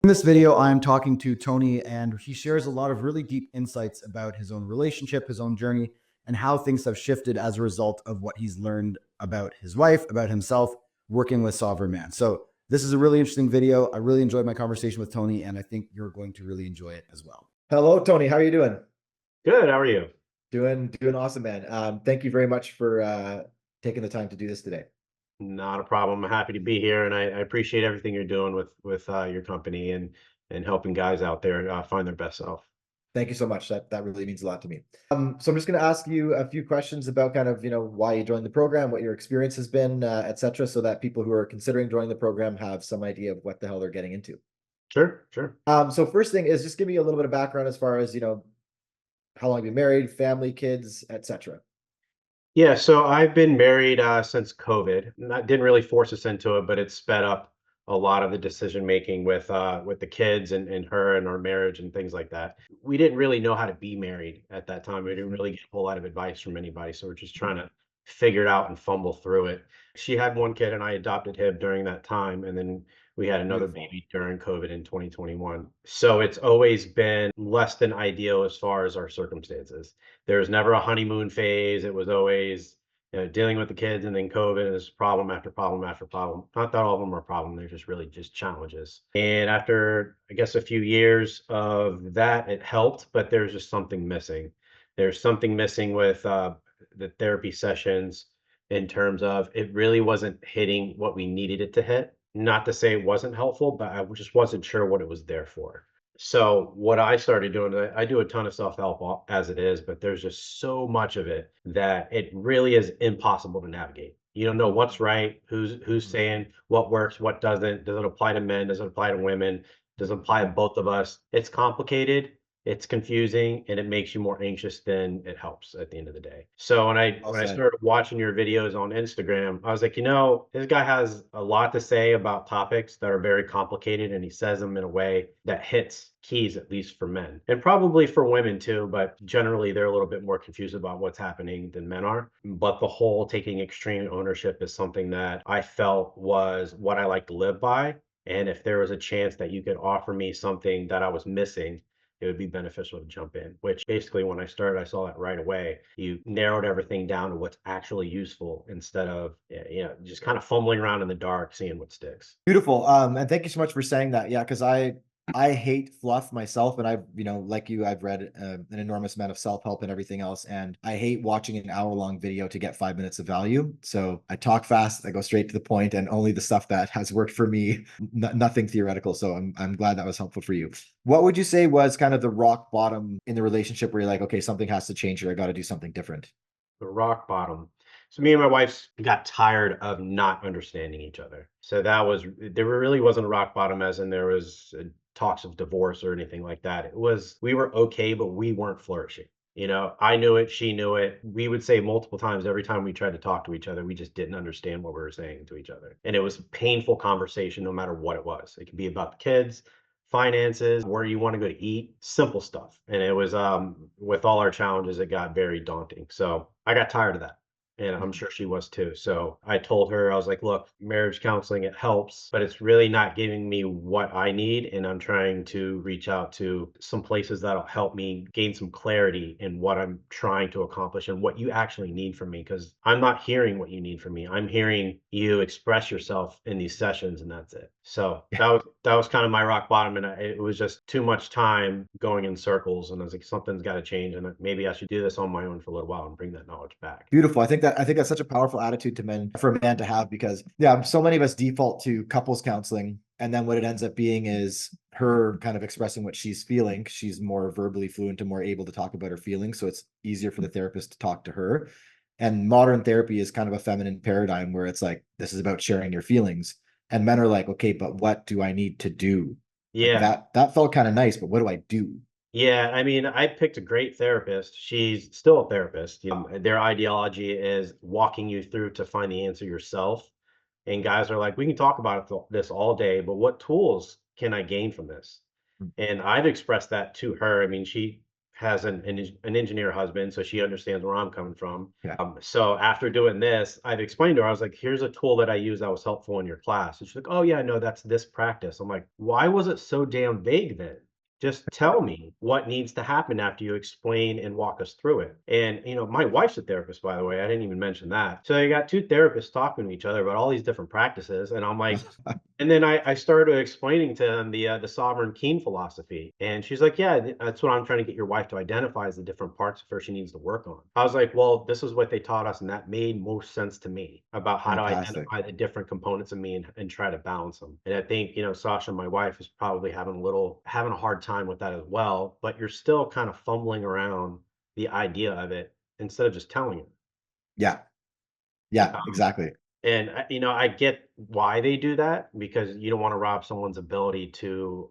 In this video, I'm talking to Tony, and he shares a lot of really deep insights about his own relationship, his own journey, and how things have shifted as a result of what he's learned about his wife, about himself, working with Sovereign Man. So this is a really interesting video. I really enjoyed my conversation with Tony, and I think you're going to really enjoy it as well. Hello, Tony. How are you doing? Good. How are you? Doing awesome, man. Thank you very much for taking the time to do this today. Not a problem. I'm happy to be here, and I appreciate everything you're doing with your company and helping guys out there find their best self. Thank you so much. That really means a lot to me. So I'm just going to ask you a few questions about kind of, why you joined the program, what your experience has been, et cetera, so that people who are considering joining the program have some idea of what the hell they're getting into. Sure, sure. So first thing is just give me a little bit of background as far as, how long you've been married, family, kids, et cetera. Yeah, so I've been married since COVID. That didn't really force us into it, but it sped up a lot of the decision making with the kids and her and our marriage and things like that. We didn't really know how to be married at that time. We didn't really get a whole lot of advice from anybody, so we're just trying to figure it out and fumble through it. She had one kid, and I adopted him during that time, and then we had another Beautiful. baby during COVID in 2021. So it's always been less than ideal as far as our circumstances. There was never a honeymoon phase. It was always, dealing with the kids, and then COVID is problem after problem after problem. Not that all of them are a problem, they're just really just challenges. And after, I guess, a few years of that, it helped, but there's just something missing. There's something missing with the therapy sessions in terms of it really wasn't hitting what we needed it to hit. Not to say it wasn't helpful, but I just wasn't sure what it was there for. So what I started doing, I do a ton of self-help as it is, but there's just so much of it that it really is impossible to navigate. You don't know what's right, who's saying what works, what doesn't. Does it apply to men? Does it apply to women? Does it apply to both of us? It's complicated, it's confusing, and it makes you more anxious than it helps at the end of the day. So when I Well when I said. started watching your videos on Instagram, I was like, this guy has a lot to say about topics that are very complicated, and he says them in a way that hits keys, at least for men, and probably for women too. But generally, they're a little bit more confused about what's happening than men are. But the whole taking extreme ownership is something that I felt was what I like to live by. And if there was a chance that you could offer me something that I was missing, it would be beneficial to jump in, which basically when I started, I saw that right away. You narrowed everything down to what's actually useful instead of, just kind of fumbling around in the dark, seeing what sticks. Beautiful. And thank you so much for saying that. Yeah, because I hate fluff myself, and I've, like you, I've read an enormous amount of self-help and everything else, and I hate watching an hour-long video to get 5 minutes of value. So I talk fast, I go straight to the point, and only the stuff that has worked for me, nothing theoretical. So I'm glad that was helpful for you. What would you say was kind of the rock bottom in the relationship where you're like, okay, something has to change here. I got to do something different. The rock bottom. So me and my wife got tired of not understanding each other. So there really wasn't a rock bottom as in there was talks of divorce or anything like that. It was we were okay, but we weren't flourishing. I knew it, she knew it. We would say multiple times every time we tried to talk to each other, we just didn't understand what we were saying to each other. And it was a painful conversation no matter what it was. It could be about the kids, finances, where you want to go to eat, simple stuff. And it was with all our challenges, it got very daunting. So I got tired of that. And I'm sure she was too. So I told her, I was like, look, marriage counseling, it helps, but it's really not giving me what I need. And I'm trying to reach out to some places that'll help me gain some clarity in what I'm trying to accomplish and what you actually need from me. Cause I'm not hearing what you need from me. I'm hearing you express yourself in these sessions, and that's it. So that was kind of my rock bottom. And it was just too much time going in circles. And I was like, something's got to change. And maybe I should do this on my own for a little while and bring that knowledge back. Beautiful. I think that's such a powerful attitude to men for a man to have because yeah, so many of us default to couples counseling, and then what it ends up being is her kind of expressing what she's feeling. She's more verbally fluent and more able to talk about her feelings, so it's easier for the therapist to talk to her. And modern therapy is kind of a feminine paradigm where it's like this is about sharing your feelings, and men are like, okay, but what do I need to do? Like Yeah. that felt kind of nice, but what do I do? Yeah, I mean, I picked a great therapist. She's still a therapist. Their ideology is walking you through to find the answer yourself. And guys are like, we can talk about this all day, but what tools can I gain from this? And I've expressed that to her. I mean, she has an engineer husband, so she understands where I'm coming from. Yeah. So after doing this, I've explained to her, I was like, here's a tool that I use that was helpful in your class. And she's like, oh yeah, no, that's this practice. I'm like, why was it so damn vague then? Just tell me what needs to happen after you explain and walk us through it. And, my wife's a therapist, by the way. I didn't even mention that. So you got two therapists talking to each other about all these different practices. And I'm like, and then I started explaining to them the Sovereign Keen philosophy, and she's like, "Yeah, that's what I'm trying to get your wife to identify as the different parts of her she needs to work on." I was like, "Well, this is what they taught us, and that made most sense to me about how to Fantastic. identify the different components of me and try to balance them." And I think Sasha, my wife, is probably having a hard time with that as well. But you're still kind of fumbling around the idea of it instead of just telling her. Yeah. Yeah, exactly. And I get why they do that because you don't want to rob someone's ability to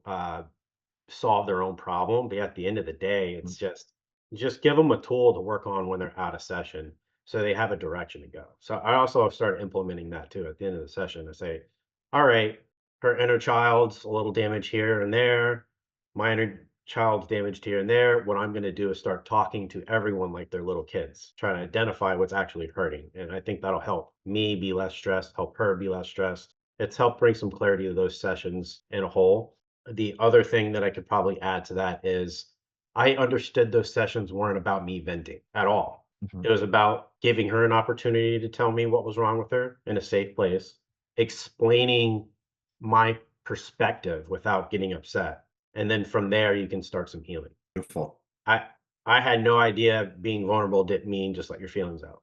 solve their own problem. But at the end of the day, Mm. it's just give them a tool to work on when they're out of session, so they have a direction to go. So I also have started implementing that too. At the end of the session, I say, "All right, her inner child's a little damaged here and there. My inner child's damaged here and there. What I'm going to do is start talking to everyone like they're little kids, trying to identify what's actually hurting. And I think that'll help me be less stressed, help her be less stressed. It's helped bring some clarity to those sessions in a whole. The other thing that I could probably add to that is I understood those sessions weren't about me venting at all. Mhm. It was about giving her an opportunity to tell me what was wrong with her in a safe place, explaining my perspective without getting upset. And then from there, you can start some healing. Beautiful. I I had no idea being vulnerable didn't mean just let your feelings out.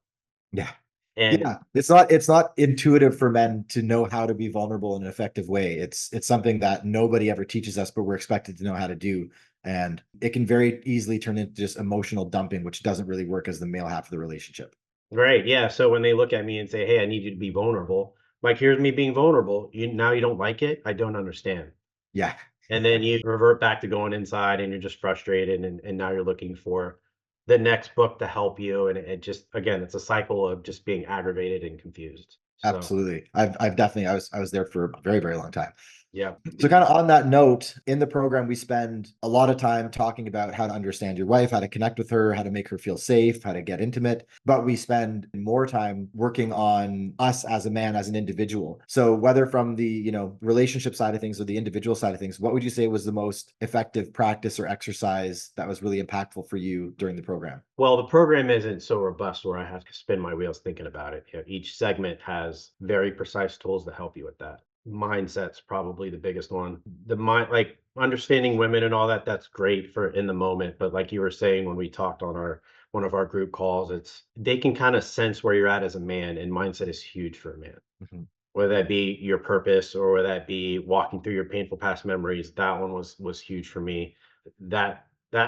Yeah. And Yeah, it's not intuitive for men to know how to be vulnerable in an effective way. It's something that nobody ever teaches us, but we're expected to know how to do. And it can very easily turn into just emotional dumping, which doesn't really work as the male half of the relationship. right, yeah. So when they look at me and say, "Hey, I need you to be vulnerable," like, here's me being vulnerable. You don't like it? I don't understand. Yeah. And then you revert back to going inside and you're just frustrated and now you're looking for the next book to help you. And it just again, it's a cycle of just being aggravated and confused. So Absolutely. I've definitely I was there for a very, very long time. yeah. So kind of on that note, in the program, we spend a lot of time talking about how to understand your wife, how to connect with her, how to make her feel safe, how to get intimate. But we spend more time working on us as a man, as an individual. So whether from the, relationship side of things or the individual side of things, what would you say was the most effective practice or exercise that was really impactful for you during the program? Well, the program isn't so robust where I have to spin my wheels thinking about it. Each segment has very precise tools to help you with that. Mindset's probably the biggest one. The mind, like understanding women and all that, that's great for in the moment. But like you were saying when we talked on our one of our group calls, it's they can kind of sense where you're at as a man, and mindset is huge for a man. Mhm. Whether that be your purpose or whether that be walking through your painful past memories, that one was huge for me. That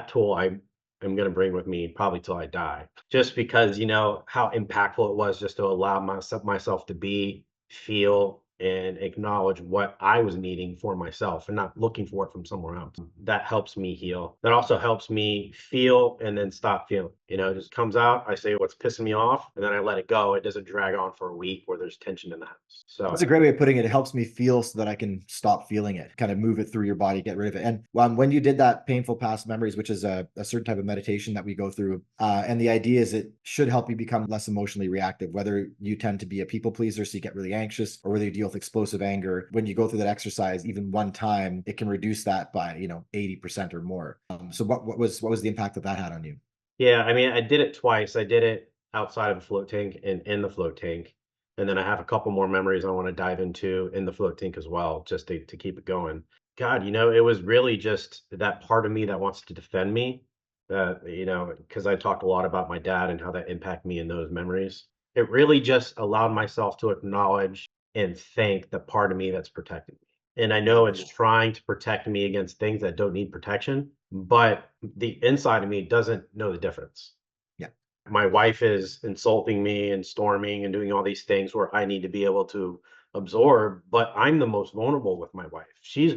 tool I am gonna bring with me probably till I die. Just because, how impactful it was just to allow myself to be, feel, and acknowledge what I was needing for myself and not looking for it from somewhere else. That helps me heal. That also helps me feel and then stop feeling. It just comes out. I say what's pissing me off, and then I let it go. It doesn't drag on for a week where there's tension in the house. That's a great way of putting it. It helps me feel so that I can stop feeling it, kind of move it through your body, get rid of it. And when you did that painful past memories, which is a certain type of meditation that we go through, and the idea is it should help you become less emotionally reactive, whether you tend to be a people pleaser, so you get really anxious, or whether you deal with explosive anger. When you go through that exercise, even one time, it can reduce that by 80% or more. So what was the impact that had on you? Yeah, I mean, I did it twice. I did it outside of the float tank and in the float tank. And then I have a couple more memories I want to dive into in the float tank as well, just to keep it going. God, it was really just that part of me that wants to defend me. Because I talked a lot about my dad and how that impacted me in those memories. It really just allowed myself to acknowledge and thank the part of me that's protecting me. And I know it's trying to protect me against things that don't need protection, but the inside of me doesn't know the difference. Yeah. My wife is insulting me and storming and doing all these things where I need to be able to absorb, but I'm the most vulnerable with my wife. She's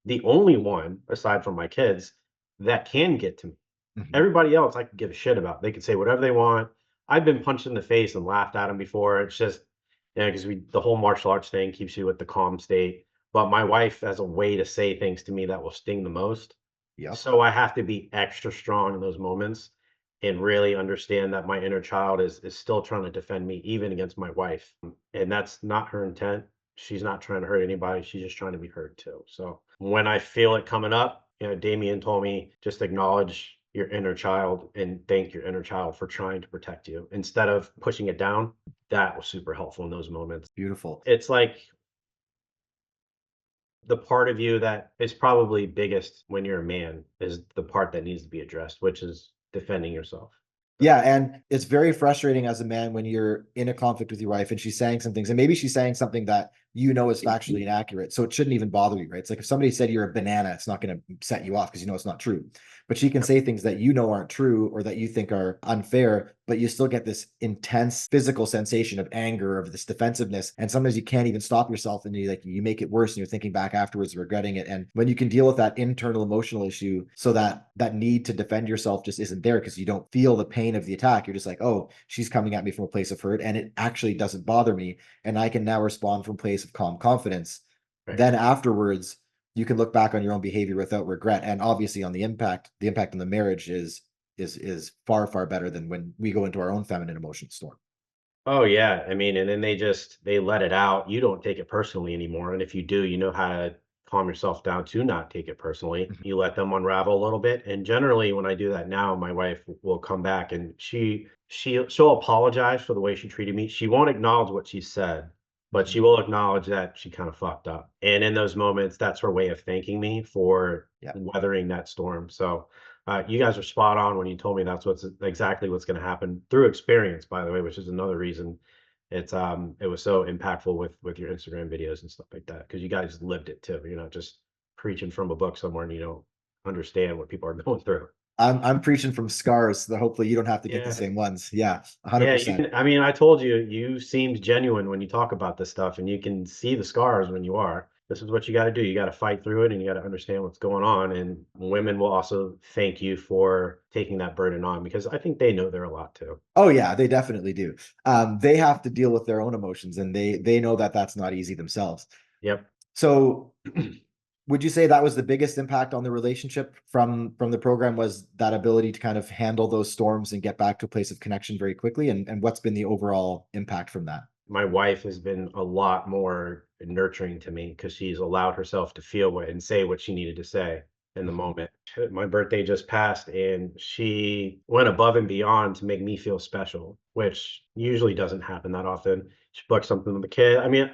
the only one, aside from my kids, that can get to me. Mhm. Everybody else I could give a shit about. They could say whatever they want. I've been punched in the face and laughed at them before. It's just, because the whole martial arts thing keeps you with the calm state. But my wife has a way to say things to me that will sting the most. Yep. So I have to be extra strong in those moments and really understand that my inner child is still trying to defend me even against my wife. And that's not her intent. She's not trying to hurt anybody. She's just trying to be heard too. So when I feel it coming up, Damien told me just acknowledge your inner child and thank your inner child for trying to protect you instead of pushing it down. That was super helpful in those moments. Beautiful. It's like the part of you that is probably biggest when you're a man is the part that needs to be addressed, which is defending yourself. Yeah, and it's very frustrating as a man when you're in a conflict with your wife and she's saying some things, and maybe she's saying something that you know is factually inaccurate. So it shouldn't even bother you, right? It's like if somebody said you're a banana, it's not going to set you off because you know it's not true. But she can say things that you know aren't true or that you think are unfair, but you still get this intense physical sensation of anger, of this defensiveness. And sometimes you can't even stop yourself and you make it worse and you're thinking back afterwards, regretting it. And when you can deal with that internal emotional issue so that that need to defend yourself just isn't there because you don't feel the pain of the attack, you're just like, oh, she's coming at me from a place of hurt and it actually doesn't bother me. And I can now respond from a place of calm confidence. Right. Then afterwards, you can look back on your own behavior without regret. And obviously on the impact on the marriage is far, far better than when we go into our own feminine emotion storm. Oh yeah. I mean, and then they let it out. You don't take it personally anymore. And if you do, you know how to calm yourself down to not take it personally. Mhm. You let them unravel a little bit. And generally when I do that now, my wife will come back and she'll apologize for the way she treated me. She won't acknowledge what she said, but Mhm. she will acknowledge that she kind of fucked up. And in those moments, that's her way of thanking me for Yeah. weathering that storm. So you guys are spot on when you told me that's what's exactly what's going to happen through experience, by the way, which is another reason it was so impactful with your Instagram videos and stuff like that because you guys lived it too. You're not just preaching from a book somewhere and you don't understand what people are going through. I'm preaching from scars, so hopefully you don't have to get the Yeah. same ones. Yeah, Yeah, you 100%. can I mean, I told you, you seemed genuine when you talk about this stuff, and you can see the scars when you are. This is what you gotta do. You gotta fight through it, and you gotta understand what's going on, and women will also thank you for taking that burden on because I think they know they're a lot too. Oh yeah, they definitely do. They have to deal with their own emotions and they know that that's not easy themselves. Yep. So would you say that was the biggest impact on the relationship from the program was that ability to kind of handle those storms and get back to a place of connection very quickly? And what's been the overall impact from that? My wife has been a lot more nurturing to me because she's allowed herself to feel what and say what she needed to say in the Mhm. moment. My birthday just passed and she went above and beyond to make me feel special, which usually doesn't happen that often. She booked something with the kid. I mean,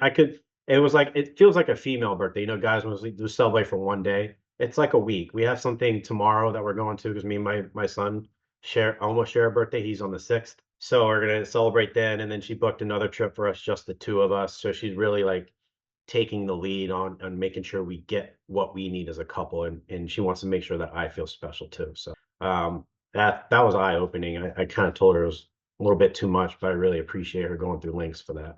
it was like, it feels like a female birthday. You know, guys mostly do celebrate for one day. It's like a week. We have something tomorrow that we're going to because me and my son share a birthday. He's on the 6th. So we're gonna celebrate then, and then she booked another trip for us, just the 2 of us. So she's really, like, taking the lead on making sure we get what we need as a couple, and she wants to make sure that I feel special too. So, that was eye-opening. I kinda told her it was a little bit too much, but I really appreciate her going through lengths for that.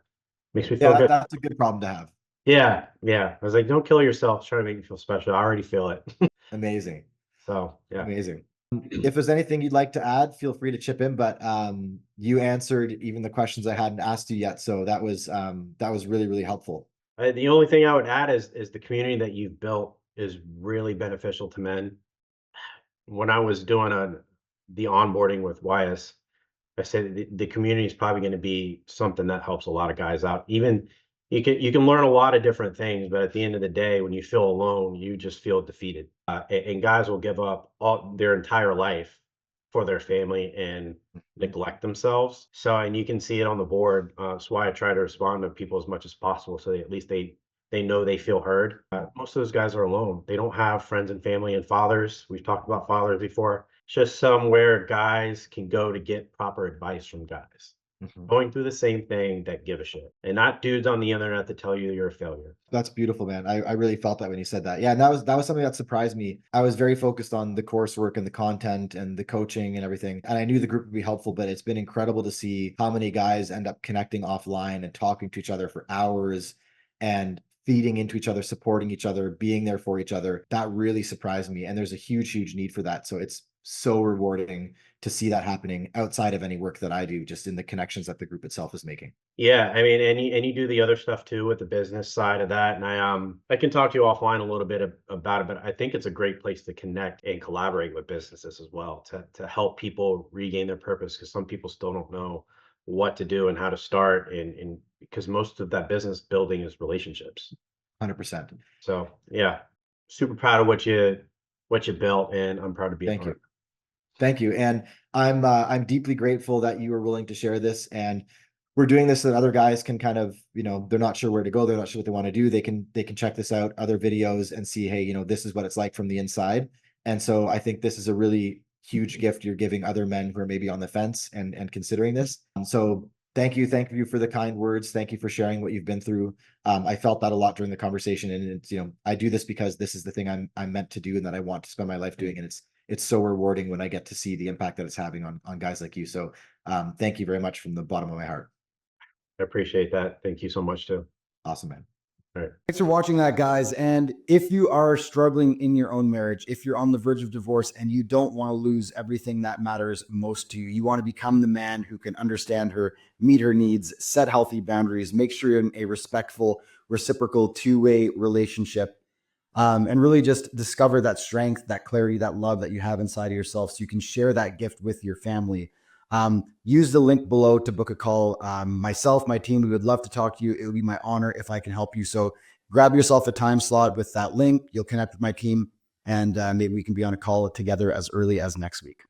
Makes me Yeah, feel good. that's a good problem to have. Yeah, yeah. I was like, "Don't kill yourself trying to make me feel special. I already feel it." Amazing. So, yeah. Amazing. If there's anything you'd like to add, feel free to chip in, but you answered even the questions I hadn't asked you yet. So that was really, really helpful. The only thing I would add is the community that you've built is really beneficial to men. When I was doing the onboarding with YS, I said the community is probably going to be something that helps a lot of guys out. Even you can learn a lot of different things, but at the end of the day, when you feel alone, you just feel defeated. And guys will give up all their entire life for their family and Mhm. neglect themselves. So, and you can see it on the board. That's why I try to respond to people as much as possible, so at least they know they feel heard. Most of those guys are alone. They don't have friends and family and fathers. We've talked about fathers before. It's just somewhere guys can go to get proper advice from guys Mhm. going through the same thing that give a shit, and not dudes on the internet that tell you you're a failure. That's beautiful, man. I really felt that when you said that. Yeah, and that was something that surprised me. I was very focused on the coursework and the content and the coaching and everything. And I knew the group would be helpful, but it's been incredible to see how many guys end up connecting offline and talking to each other for hours and feeding into each other, supporting each other, being there for each other. That really surprised me. And there's a huge, huge need for that. So it's so rewarding to see that happening outside of any work that I do, just in the connections that the group itself is making. Yeah, I mean, and you do the other stuff too with the business side of that, and I can talk to you offline a little bit about it, but I think it's a great place to connect and collaborate with businesses as well to help people regain their purpose because some people still don't know what to do and how to start, and because most of that business building is relationships. 100%. So yeah, super proud of what you built, and I'm proud to be a Thank you. part. Thank you. And I'm deeply grateful that you were willing to share this. And we're doing this so that other guys can kind of, they're not sure where to go. They're not sure what they want to do. They can check this out, other videos, and see, hey, this is what it's like from the inside. And so I think this is a really huge gift you're giving other men who are maybe on the fence and considering this. So thank you for the kind words. Thank you for sharing what you've been through. I felt that a lot during the conversation, and it's, I do this because this is the thing I'm meant to do and that I want to spend my life doing. And it's so rewarding when I get to see the impact that it's having on guys like you. So thank you very much from the bottom of my heart. I appreciate that. Thank you so much too. Awesome, man. All right. Thanks for watching that, guys. And if you are struggling in your own marriage, if you're on the verge of divorce and you don't want to lose everything that matters most to you, you want to become the man who can understand her, meet her needs, set healthy boundaries, make sure you're in a respectful, reciprocal, two-way relationship, and really just discover that strength, that clarity, that love that you have inside of yourself so you can share that gift with your family. Use the link below to book a call. Myself, my team, we would love to talk to you. It would be my honor if I can help you. So grab yourself a time slot with that link. You'll connect with my team, and maybe we can be on a call together as early as next week.